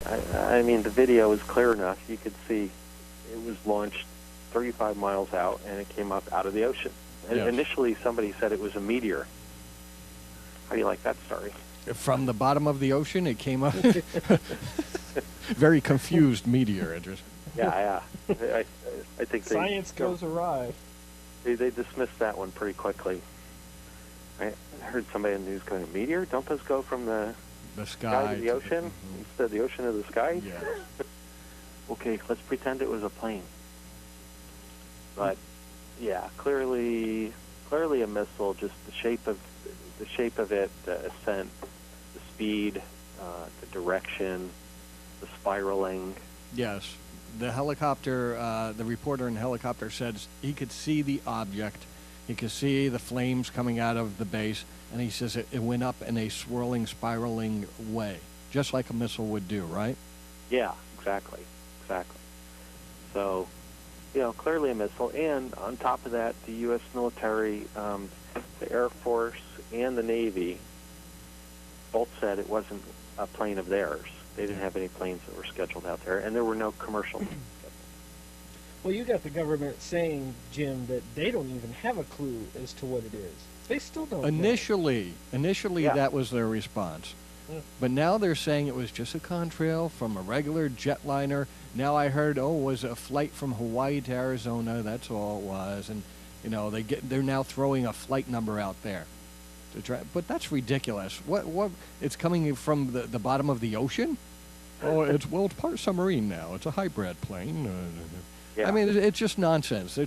I mean, the video was clear enough. You could see it was launched 35 miles out, and it came up out of the ocean. Yes. Initially, somebody said it was a meteor. How do you like that story? From the bottom of the ocean, it came up. Very confused meteor. Yeah. I think science goes awry. They dismissed that one pretty quickly. I heard somebody in the news going, "Meteor? Don't those go from the sky to the ocean instead of the ocean to the sky?" Yeah. Okay, let's pretend it was a plane. But yeah, clearly a missile. Just the shape of it, the ascent, the speed, the direction, the spiraling. Yes. The helicopter, the reporter in the helicopter said he could see the object. He could see the flames coming out of the base, and he says it went up in a swirling, spiraling way, just like a missile would do, right? Yeah, exactly. So, clearly a missile. And on top of that, the U.S. military, the Air Force, and the Navy both said it wasn't a plane of theirs. They didn't have any planes that were scheduled out there, and there were no commercial planes scheduled. Well, you got the government saying, Jim, that they don't even have a clue as to what it is. They still don't Initially, yeah. That was their response. Yeah. But now they're saying it was just a contrail from a regular jetliner. Now I heard, it was a flight from Hawaii to Arizona. That's all it was. And, they're now throwing a flight number out there to try. But that's ridiculous. What? It's coming from the bottom of the ocean? Oh, it's part submarine now. It's a hybrid plane. Yeah. I mean, it's just nonsense.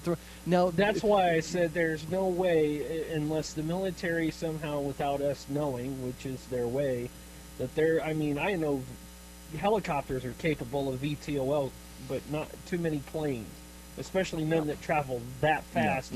Now That's why I said there's no way, unless the military somehow, without us knowing, which is their way, that they're, I know helicopters are capable of VTOL, but not too many planes, especially none that travel that fast,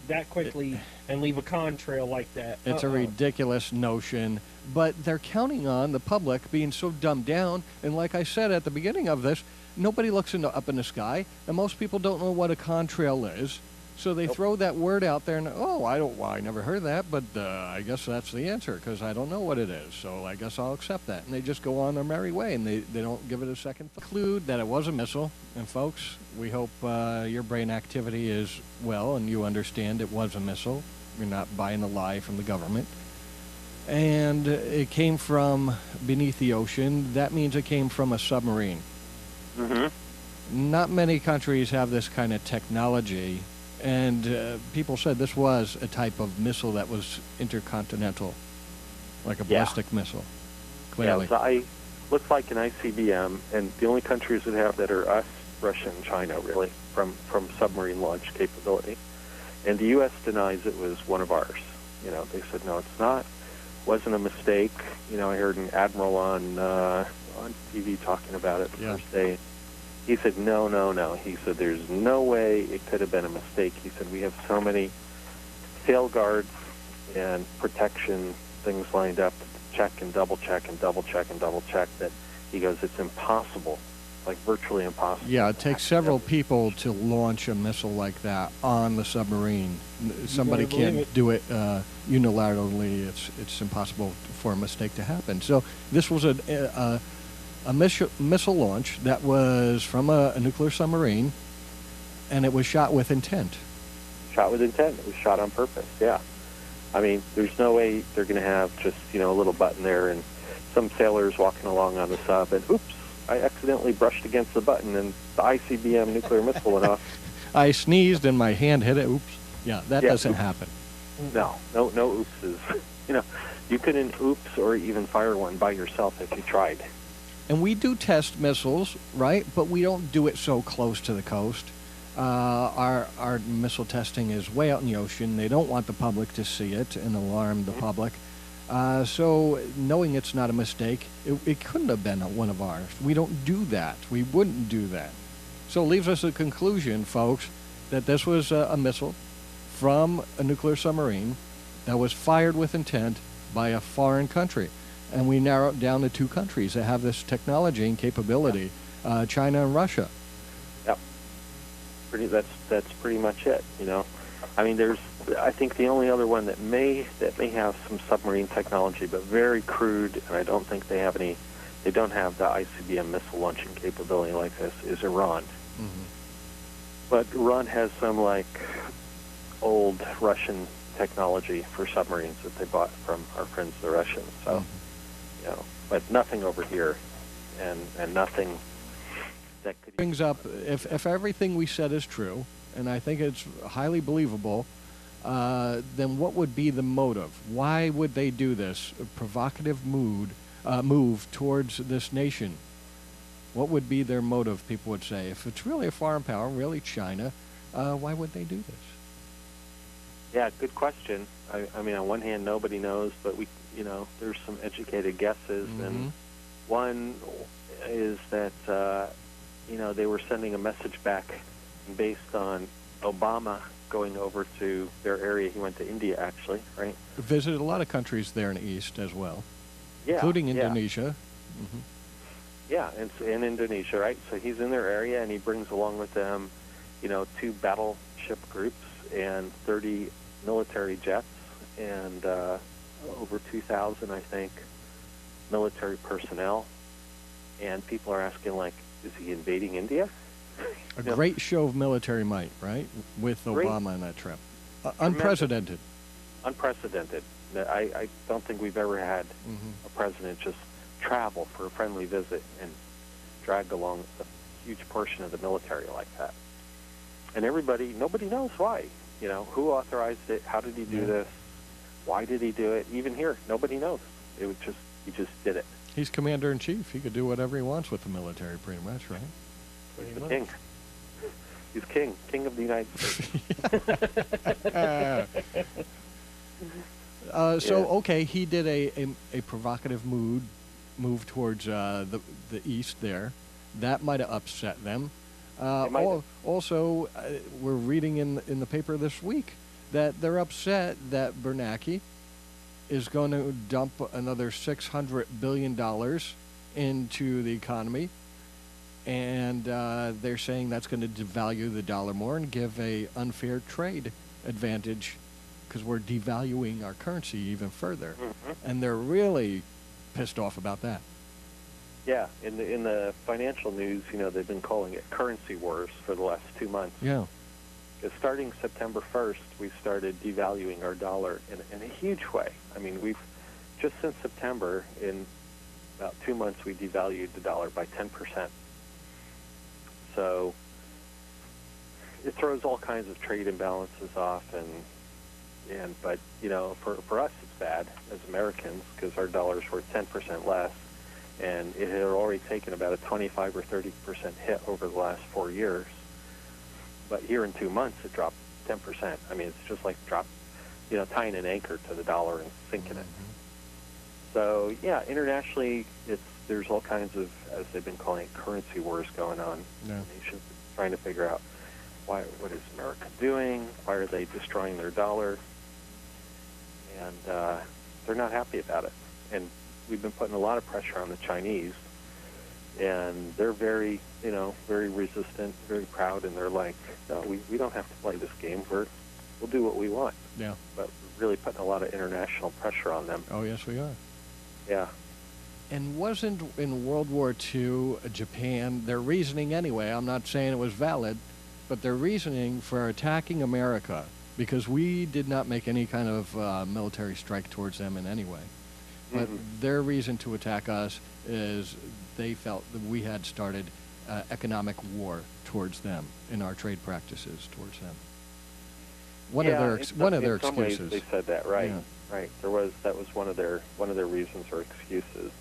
that quickly, and leave a contrail like that. It's a ridiculous notion, but they're counting on the public being so dumbed down, and like I said at the beginning of this, nobody looks up in the sky, and most people don't know what a contrail is. So they throw that word out there, and I never heard that, but I guess that's the answer because I don't know what it is. So I guess I'll accept that, and they just go on their merry way, and they don't give it a second. Conclude that it was a missile, and folks, we hope your brain activity is well, and you understand it was a missile. You're not buying a lie from the government, and it came from beneath the ocean. That means it came from a submarine. Mm-hmm. Not many countries have this kind of technology, and people said this was a type of missile that was intercontinental, like a ballistic missile. Clearly. Yeah, looks like an ICBM, and the only countries that have that are us, Russia, and China, really, from submarine launch capability. And the U.S. denies it was one of ours. They said, no, it's not. Wasn't a mistake. I heard an admiral on TV talking about it the first day. He said, no. He said, there's no way it could have been a mistake. He said, we have so many sail guards and protection things lined up to check and double check and double check and double check that he goes, it's impossible, like virtually impossible. Yeah, it takes several people to launch a missile like that on the submarine. Somebody can't do it unilaterally. It's impossible for a mistake to happen. So this was a missile launch that was from a nuclear submarine, and it was shot with intent. Shot with intent. It was shot on purpose, yeah. There's no way they're going to have just, a little button there and some sailors walking along on the sub and, oops, I accidentally brushed against the button and the ICBM nuclear missile went off. I sneezed and my hand hit it. Oops. Yeah, that doesn't happen. No oopses. You couldn't oops or even fire one by yourself if you tried. And we do test missiles, right? But we don't do it so close to the coast. Our missile testing is way out in the ocean. They don't want the public to see it and alarm the public. So knowing it's not a mistake, it couldn't have been one of ours. We don't do that. We wouldn't do that. So it leaves us a conclusion, folks, that this was a missile from a nuclear submarine that was fired with intent by a foreign country. And we narrow it down to two countries that have this technology and capability, China and Russia. Yep. That's pretty much it, I think the only other one that may have some submarine technology, but very crude, and I don't think they have any they don't have the ICBM missile launching capability like this, is Iran. But Iran has some like old Russian technology for submarines that they bought from our friends the Russians. So, you know, but nothing over here, and nothing that could Brings up, if everything we said is true, and I think it's highly believable, then what would be the motive? Why would they do this provocative move towards this nation? What would be their motive, people would say? If it's really a foreign power, really China, why would they do this? Yeah, good question. I mean, on one hand, nobody knows, but there's some educated guesses, and one is that they were sending a message back based on Obama going over to their area. He went to India, actually, right? Visited a lot of countries there in the East as well, yeah, including Indonesia. Yeah, and in Indonesia, right? So he's in their area, and he brings along with them, 2 battleship groups and 30 military jets and over 2,000, I think, military personnel. And people are asking, like, is he invading India? A great show of military might, right? With Obama on that trip. Unprecedented. Unprecedented. I don't think we've ever had a president just travel for a friendly visit and drag along a huge portion of the military like that. And nobody knows why. Who authorized it? How did he do this? Why did he do it? Even here, nobody knows. He just did it. He's commander-in-chief. He could do whatever he wants with the military, pretty much, right? He's the king. He's king of the United States. Okay, he did a provocative move towards the east there. That might have upset them. Also, we're reading in the paper this week that they're upset that Bernanke is going to dump another $600 billion into the economy, and they're saying that's going to devalue the dollar more and give a unfair trade advantage because we're devaluing our currency even further. And they're really pissed off about that. Yeah, in the financial news, they've been calling it currency wars for the last 2 months. Yeah. Because starting September 1st, we started devaluing our dollar in a huge way. I mean, we've just since September, in about 2 months, we devalued the dollar by 10%. So it throws all kinds of trade imbalances off, but for us it's bad as Americans because our dollar's worth 10% less. And it had already taken about a 25 or 30% hit over the last 4 years. But here in 2 months, it dropped 10%. I mean, it's just like tying an anchor to the dollar and sinking it. So, yeah, internationally, there's all kinds of, as they've been calling it, currency wars going on. Yeah. Nations trying to figure out what is America doing? Why are they destroying their dollar? And they're not happy about it. And we've been putting a lot of pressure on the Chinese, and they're very resistant, very proud, and they're like, no, we don't have to play this game. We'll do what we want. Yeah. But we're really putting a lot of international pressure on them. Oh, yes, we are. Yeah. And wasn't in World War II, Japan, their reasoning anyway, I'm not saying it was valid, but their reasoning for attacking America, because we did not make any kind of military strike towards them in any way. But their reason to attack us is they felt that we had started economic war towards them in our trade practices towards them. One of their excuses. Some ways they said that, right? Yeah. Right. That was one of their reasons or excuses.